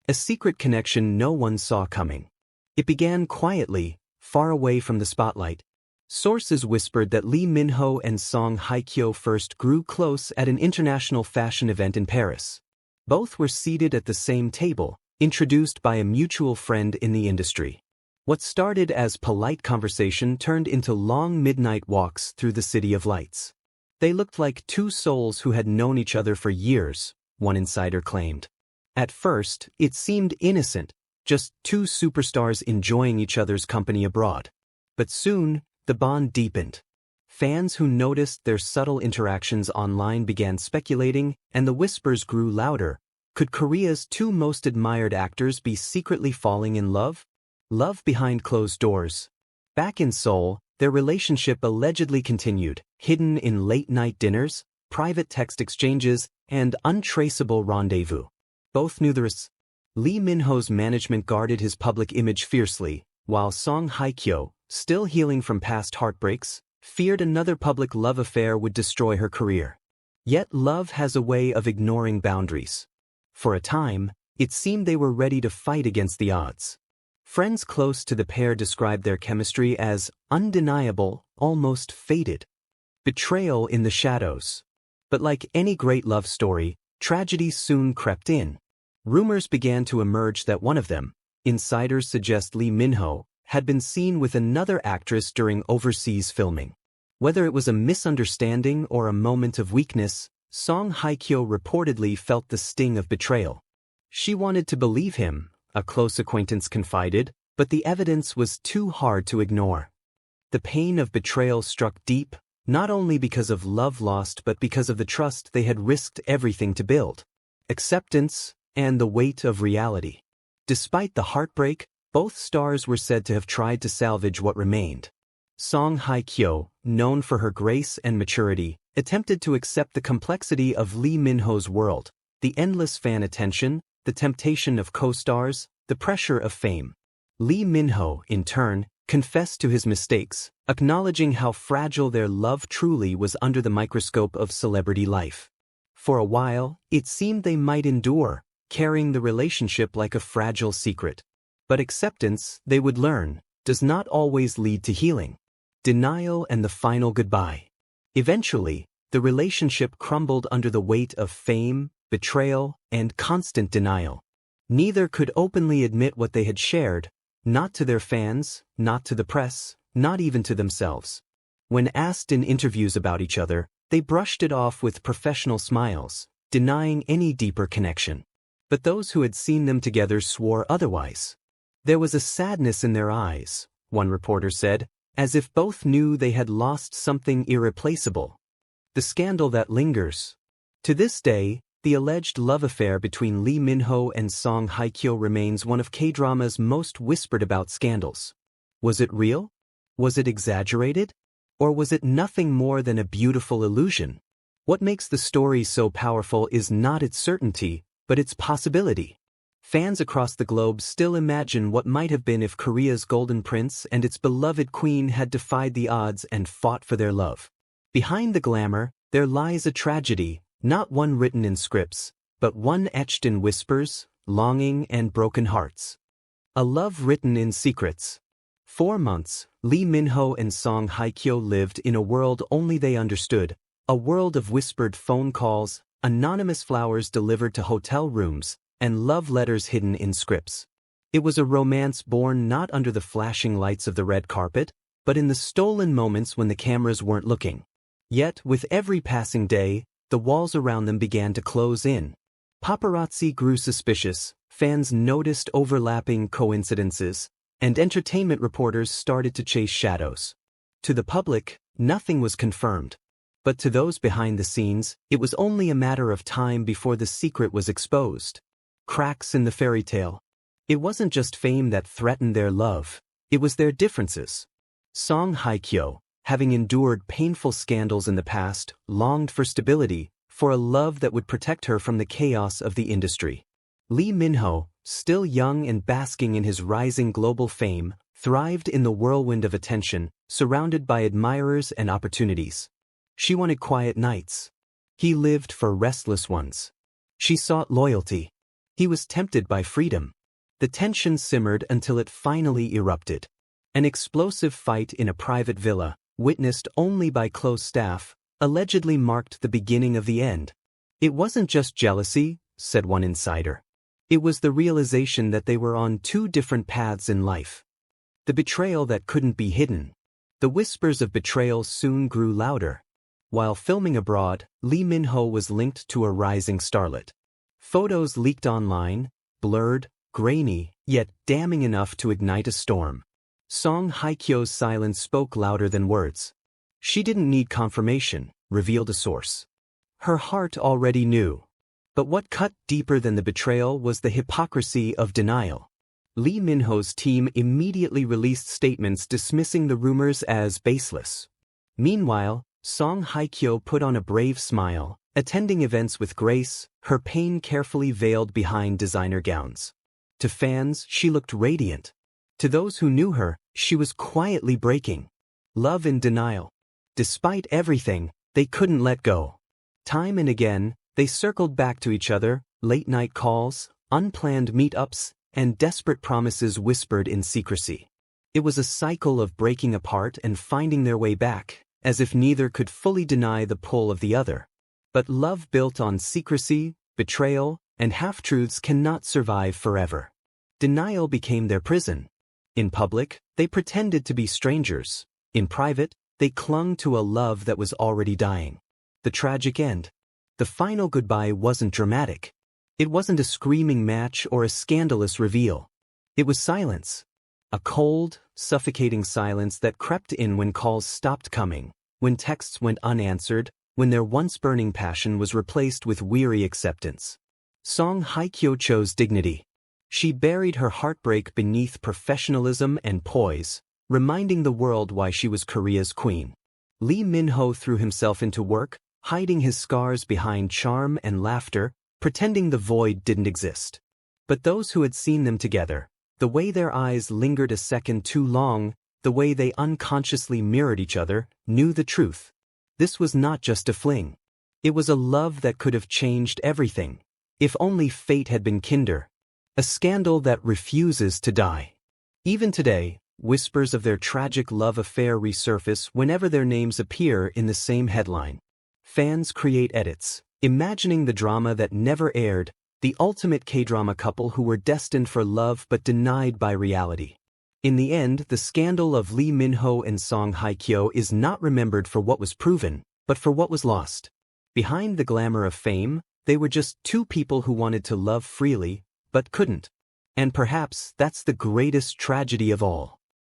A secret connection no one saw coming. It began quietly, far away from the spotlight. Sources whispered that Lee Min-ho and Song Hye-kyo first grew close at an international fashion event in Paris. Both were seated at the same table, introduced by a mutual friend in the industry. What started as polite conversation turned into long midnight walks through the city of lights. They looked like two souls who had known each other for years, one insider claimed. At first, it seemed innocent, just two superstars enjoying each other's company abroad. But soon, the bond deepened. Fans who noticed their subtle interactions online began speculating, and the whispers grew louder. Could Korea's two most admired actors be secretly falling in love? Love behind closed doors. Back in Seoul, their relationship allegedly continued, hidden in late-night dinners, private text exchanges, and untraceable rendezvous. Both knew the risks. Lee Min-ho's management guarded his public image fiercely, while Song Hye-kyo, still healing from past heartbreaks, feared another public love affair would destroy her career. Yet love has a way of ignoring boundaries. For a time, it seemed they were ready to fight against the odds. Friends close to the pair described their chemistry as undeniable, almost fated. Betrayal in the shadows. But like any great love story, tragedy soon crept in. Rumors began to emerge that one of them, insiders suggest Lee Min-ho, had been seen with another actress during overseas filming. Whether it was a misunderstanding or a moment of weakness, Song Hye-kyo reportedly felt the sting of betrayal. She wanted to believe him, a close acquaintance confided, but the evidence was too hard to ignore. The pain of betrayal struck deep, not only because of love lost but because of the trust they had risked everything to build. Acceptance, and the weight of reality. Despite the heartbreak, both stars were said to have tried to salvage what remained. Song Hye-kyo, known for her grace and maturity, attempted to accept the complexity of Lee Min-ho's world, the endless fan attention, the temptation of co-stars, the pressure of fame. Lee Min-ho, in turn, confessed to his mistakes, acknowledging how fragile their love truly was under the microscope of celebrity life. For a while, it seemed they might endure, carrying the relationship like a fragile secret. But acceptance, they would learn, does not always lead to healing. Denial and the final goodbye. Eventually, the relationship crumbled under the weight of fame, betrayal, and constant denial. Neither could openly admit what they had shared, not to their fans, not to the press, not even to themselves. When asked in interviews about each other, they brushed it off with professional smiles, denying any deeper connection. But those who had seen them together swore otherwise. There was a sadness in their eyes, one reporter said, as if both knew they had lost something irreplaceable. The scandal that lingers. To this day, the alleged love affair between Lee Min-ho and Song Hye-kyo remains one of K-drama's most whispered about scandals. Was it real? Was it exaggerated? Or was it nothing more than a beautiful illusion? What makes the story so powerful is not its certainty, but its possibility. Fans across the globe still imagine what might have been if Korea's Golden Prince and its beloved queen had defied the odds and fought for their love. Behind the glamour, there lies a tragedy, not one written in scripts, but one etched in whispers, longing, and broken hearts. A love written in secrets. 4 months, Lee Min-ho and Song Hye-kyo lived in a world only they understood, a world of whispered phone calls, anonymous flowers delivered to hotel rooms, and love letters hidden in scripts. It was a romance born not under the flashing lights of the red carpet, but in the stolen moments when the cameras weren't looking. Yet, with every passing day, the walls around them began to close in. Paparazzi grew suspicious, fans noticed overlapping coincidences, and entertainment reporters started to chase shadows. To the public, nothing was confirmed. But to those behind the scenes, it was only a matter of time before the secret was exposed. Cracks in the fairy tale. It wasn't just fame that threatened their love, it was their differences. Song Hye-kyo, having endured painful scandals in the past, longed for stability, for a love that would protect her from the chaos of the industry. Lee Min-ho, still young and basking in his rising global fame, thrived in the whirlwind of attention, surrounded by admirers and opportunities. She wanted quiet nights. He lived for restless ones. She sought loyalty. He was tempted by freedom. The tension simmered until it finally erupted. An explosive fight in a private villa, witnessed only by close staff, allegedly marked the beginning of the end. It wasn't just jealousy, said one insider. It was the realization that they were on two different paths in life. The betrayal that couldn't be hidden. The whispers of betrayal soon grew louder. While filming abroad, Lee Min-ho was linked to a rising starlet. Photos leaked online, blurred, grainy, yet damning enough to ignite a storm. Song Hye-kyo's silence spoke louder than words. She didn't need confirmation, revealed a source. Her heart already knew. But what cut deeper than the betrayal was the hypocrisy of denial. Lee Min-ho's team immediately released statements dismissing the rumors as baseless. Meanwhile, Song Hye-kyo put on a brave smile, attending events with grace, her pain carefully veiled behind designer gowns. To fans, she looked radiant. To those who knew her, she was quietly breaking. Love in denial. Despite everything, they couldn't let go. Time and again, they circled back to each other, late-night calls, unplanned meetups, and desperate promises whispered in secrecy. It was a cycle of breaking apart and finding their way back, as if neither could fully deny the pull of the other. But love built on secrecy, betrayal, and half-truths cannot survive forever. Denial became their prison. In public, they pretended to be strangers. In private, they clung to a love that was already dying. The tragic end. The final goodbye wasn't dramatic. It wasn't a screaming match or a scandalous reveal. It was silence. A cold, suffocating silence that crept in when calls stopped coming, when texts went unanswered, when their once burning passion was replaced with weary acceptance. Song Hye-kyo chose dignity. She buried her heartbreak beneath professionalism and poise, reminding the world why she was Korea's queen. Lee Min-ho threw himself into work, hiding his scars behind charm and laughter, pretending the void didn't exist. But those who had seen them together, the way their eyes lingered a second too long, the way they unconsciously mirrored each other, knew the truth. This was not just a fling. It was a love that could have changed everything, if only fate had been kinder. A scandal that refuses to die. Even today, whispers of their tragic love affair resurface whenever their names appear in the same headline. Fans create edits, imagining the drama that never aired, the ultimate K-drama couple who were destined for love but denied by reality. In the end, the scandal of Lee Min-ho and Song Hye-kyo is not remembered for what was proven, but for what was lost. Behind the glamour of fame, they were just two people who wanted to love freely, but couldn't. And perhaps that's the greatest tragedy of all.